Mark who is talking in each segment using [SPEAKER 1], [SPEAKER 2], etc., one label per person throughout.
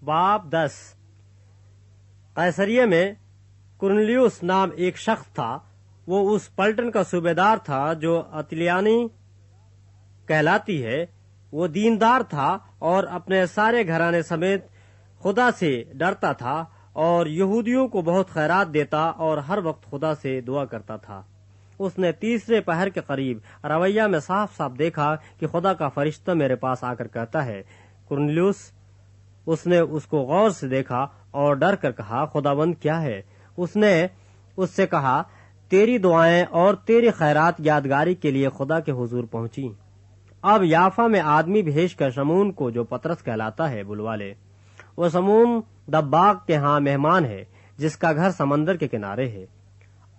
[SPEAKER 1] बाब 10। कैसरिया में कुरनेलियुस नाम एक शख्स था। वो उस पलटन का सूबेदार था जो अतलियानी कहलाती है। वो दीनदार था और अपने सारे घराने समेत खुदा से डरता था और यहूदियों को बहुत खैरात देता और हर वक्त खुदा से दुआ करता था। उसने तीसरे पहर के करीब रवैया में साफ साफ देखा कि खुदा का फरिश्ता मेरे पास आकर कहता है, कुरनेलियुस। उसने उसको गौर से देखा और डर कर कहा, खुदाबंद क्या है? उसने उससे कहा, तेरी दुआएं और तेरी खैरात यादगारी के लिए खुदा के हुजूर पहुंची। अब याफा में आदमी भेज कर शमून को, जो पतरस कहलाता है, बुलवा ले। वो शमून दब्बाग के यहाँ मेहमान है, जिसका घर समंदर के किनारे है।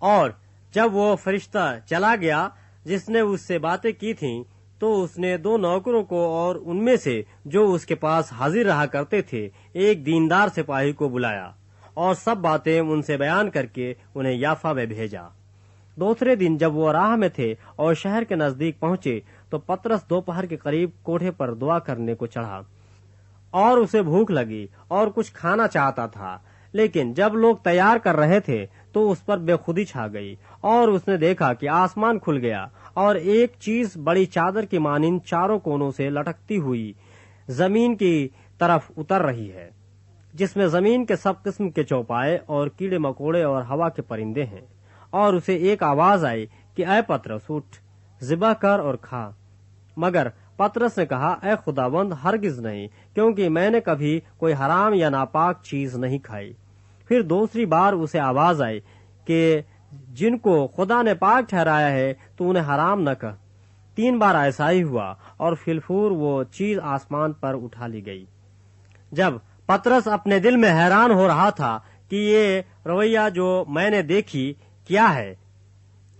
[SPEAKER 1] और जब वो फरिश्ता चला गया जिसने उससे बातें की थीं, तो उसने 2 नौकरों को और उनमें से जो उसके पास हाजिर रहा करते थे एक दीनदार सिपाही को बुलाया और सब बातें उनसे बयान करके उन्हें याफा में भेजा। दूसरे दिन जब वो राह में थे और शहर के नजदीक पहुंचे, तो पतरस दोपहर के करीब कोठे पर दुआ करने को चढ़ा और उसे भूख लगी और कुछ खाना चाहता था। लेकिन जब लोग तैयार कर रहे थे तो उस पर बेखुदी छा गई और उसने देखा कि आसमान खुल गया और एक चीज बड़ी चादर की मानिंद चारों कोनों से लटकती हुई जमीन की तरफ उतर रही है, जिसमें जमीन के सब किस्म के चौपाए और कीड़े मकोड़े और हवा के परिंदे हैं। और उसे एक आवाज आई कि ऐ पतरस, उठ, ज़िबह कर और खा। मगर पतरस ने कहा, ऐ खुदाबंद, हरगिज नहीं, क्योंकि मैंने कभी कोई हराम या नापाक चीज नहीं खाई। फिर दूसरी बार उसे आवाज आई कि जिनको खुदा ने पाक ठहराया है तो उन्हें हराम न कर। 3 बार ऐसा ही हुआ और फिलफूर वो चीज आसमान पर उठा ली गई। जब पतरस अपने दिल में हैरान हो रहा था कि ये रवैया जो मैंने देखी क्या है,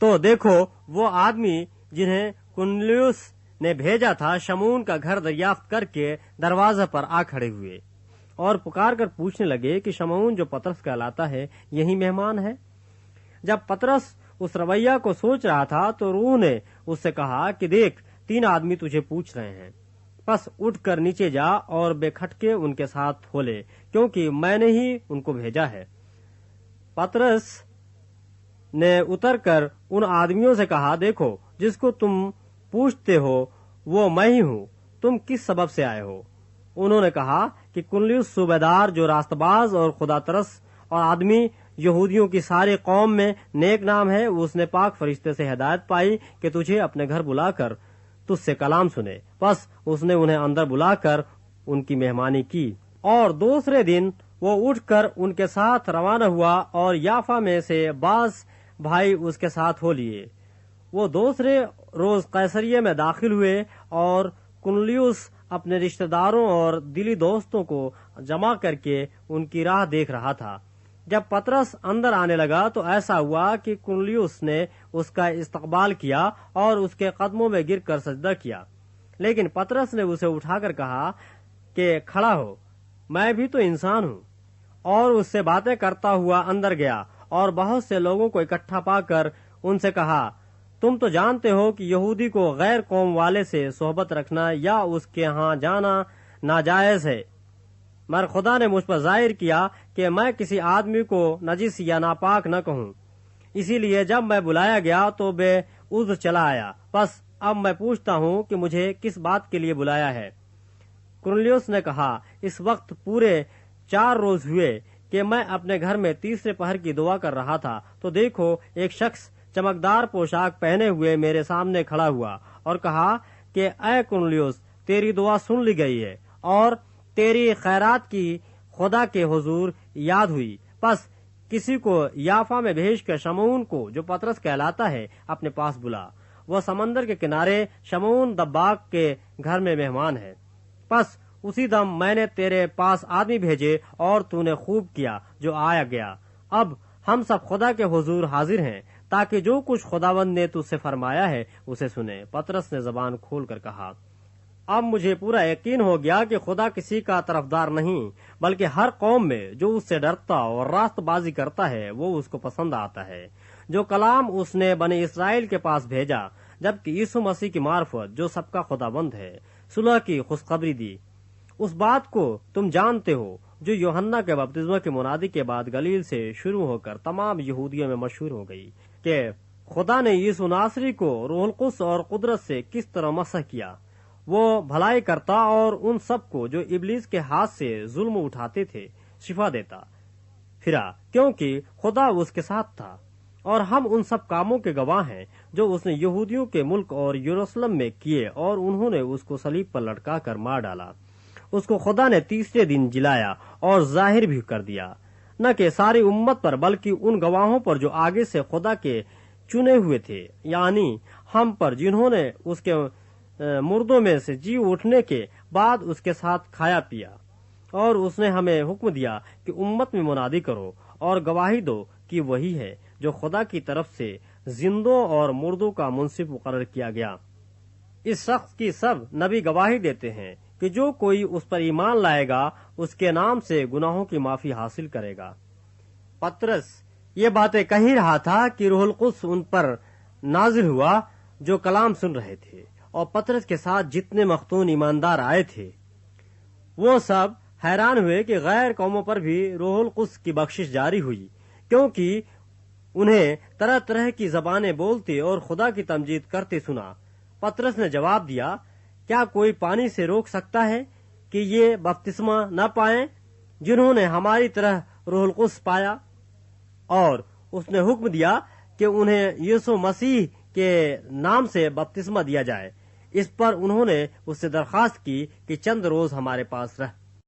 [SPEAKER 1] तो देखो वो आदमी जिन्हें कुरनेलियुस ने भेजा था शमून का घर दरियाफ्त करके दरवाजे पर आ खड़े हुए और पुकार कर पूछने लगे कि शमून जो पतरस कहलाता है यही मेहमान है। जब पतरस उस रवैया को सोच रहा था तो रूह ने उससे कहा कि देख, 3 आदमी तुझे पूछ रहे हैं, बस उठकर नीचे जा और बेखटके उनके साथ हो ले, क्योंकि मैंने ही उनको भेजा है। पतरस ने उतरकर उन आदमियों से कहा, देखो, जिसको तुम पूछते हो वो मैं ही हूँ। तुम किस सबब से आए हो? उन्होंने कहा कि कुरनेलियुस सूबेदार, जो रास्तबाज और खुदा तरस और आदमी यहूदियों की सारी कौम में नेक नाम है, उसने पाक फरिश्ते से हिदायत पाई कि तुझे अपने घर बुलाकर तुझसे कलाम सुने। बस उसने उन्हें अंदर बुलाकर उनकी मेहमानी की। और दूसरे दिन वो उठकर उनके साथ रवाना हुआ और याफा में से बास भाई उसके साथ हो लिए। वो दूसरे रोज कैसरिया में दाखिल हुए और कुरनेलियुस अपने रिश्तेदारों और दिली दोस्तों को जमा करके उनकी राह देख रहा था। जब पतरस अंदर आने लगा तो ऐसा हुआ कि कुरनेलियुस ने उसका इस्तकबाल किया और उसके कदमों में गिर कर सजदा किया। लेकिन पतरस ने उसे उठाकर कहा कि खड़ा हो, मैं भी तो इंसान हूँ। और उससे बातें करता हुआ अंदर गया और बहुत से लोगों को इकट्ठा पाकर उनसे कहा, तुम तो जानते हो कि यहूदी को गैर कौम वाले से सोहबत रखना या उसके यहाँ जाना नाजायज है, मगर खुदा ने मुझ पर जाहिर किया कि मैं किसी आदमी को नजिस या नापाक न कहूँ। इसीलिए जब मैं बुलाया गया तो बेउज़्र चला आया। बस अब मैं पूछता हूँ कि मुझे किस बात के लिए बुलाया है? कुरनेलियुस ने कहा, इस वक्त पूरे 4 रोज हुए कि मैं अपने घर में तीसरे पहर की दुआ कर रहा था, तो देखो एक शख्स चमकदार पोशाक पहने हुए मेरे सामने खड़ा हुआ और कहा कि ऐ कुरनेलियुस, तेरी दुआ सुन ली गई है और तेरी खैरात की खुदा के हुजूर याद हुई। बस किसी को याफा में भेजकर शमून को, जो पतरस कहलाता है, अपने पास बुला। वह समंदर के किनारे शमून दब्बाग के घर में मेहमान है। बस उसी दम मैंने तेरे पास आदमी भेजे और तूने खूब किया जो आया गया। अब हम सब खुदा के हुजूर हाजिर हैं ताकि जो कुछ खुदावंद ने तुझसे फरमाया है उसे सुने। पतरस ने जबान खोल कर कहा, अब मुझे पूरा यकीन हो गया कि खुदा किसी का तरफदार नहीं, बल्कि हर कौम में जो उससे डरता और रास्तबाजी करता है वो उसको पसंद आता है। जो कलाम उसने बने इसराइल के पास भेजा, जबकि यीशु मसीह की मार्फत जो सबका खुदाबंद है, सुलह की खुशखबरी दी। उस बात को तुम जानते हो جو یوحنا کے بپتسمہ کی منادی کے بعد گلیل سے شروع ہو کر تمام یہودیوں میں مشہور ہو گئی کہ خدا نے یسوع ناصری کو روح القدس اور قدرت سے کس طرح مسح کیا۔ وہ بھلائی کرتا اور ان سب کو جو ابلیس کے ہاتھ سے ظلم اٹھاتے تھے شفا دیتا پھرا، کیونکہ خدا اس کے ساتھ تھا۔ اور ہم ان سب کاموں کے گواہ ہیں جو اس نے یہودیوں کے ملک اور یروشلم میں کیے، اور انہوں نے اس کو صلیب پر لٹکا کر مار ڈالا۔ اس کو خدا نے تیسرے دن جلایا اور ظاہر بھی کر دیا، نہ کہ ساری امت پر بلکہ ان گواہوں پر جو آگے سے خدا کے چنے ہوئے تھے، یعنی ہم پر، جنہوں نے اس کے مردوں میں سے جی اٹھنے کے بعد اس کے ساتھ کھایا پیا۔ اور اس نے ہمیں حکم دیا کہ امت میں منادی کرو اور گواہی دو کہ وہی ہے جو خدا کی طرف سے زندوں اور مردوں کا منصف مقرر کیا گیا۔ اس شخص کی سب نبی گواہی دیتے ہیں کہ جو کوئی اس پر ایمان لائے گا اس کے نام سے گناہوں کی معافی حاصل کرے گا۔ پترس یہ باتیں کہہ رہا تھا کہ روح القدس ان پر نازل ہوا جو کلام سن رہے تھے، اور پترس کے ساتھ جتنے مختون ایماندار آئے تھے وہ سب حیران ہوئے کہ غیر قوموں پر بھی روح القدس کی بخشش جاری ہوئی، کیونکہ انہیں طرح طرح کی زبانیں بولتے اور خدا کی تمجید کرتے سنا۔ پترس نے جواب دیا، کیا کوئی پانی سے روک سکتا ہے کہ یہ بپتسمہ نہ پائیں جنہوں نے ہماری طرح روح القدس پایا؟ اور اس نے حکم دیا کہ انہیں یسوع مسیح کے نام سے بپتسمہ دیا جائے۔ اس پر انہوں نے اس سے درخواست کی کہ چند روز ہمارے پاس رہ۔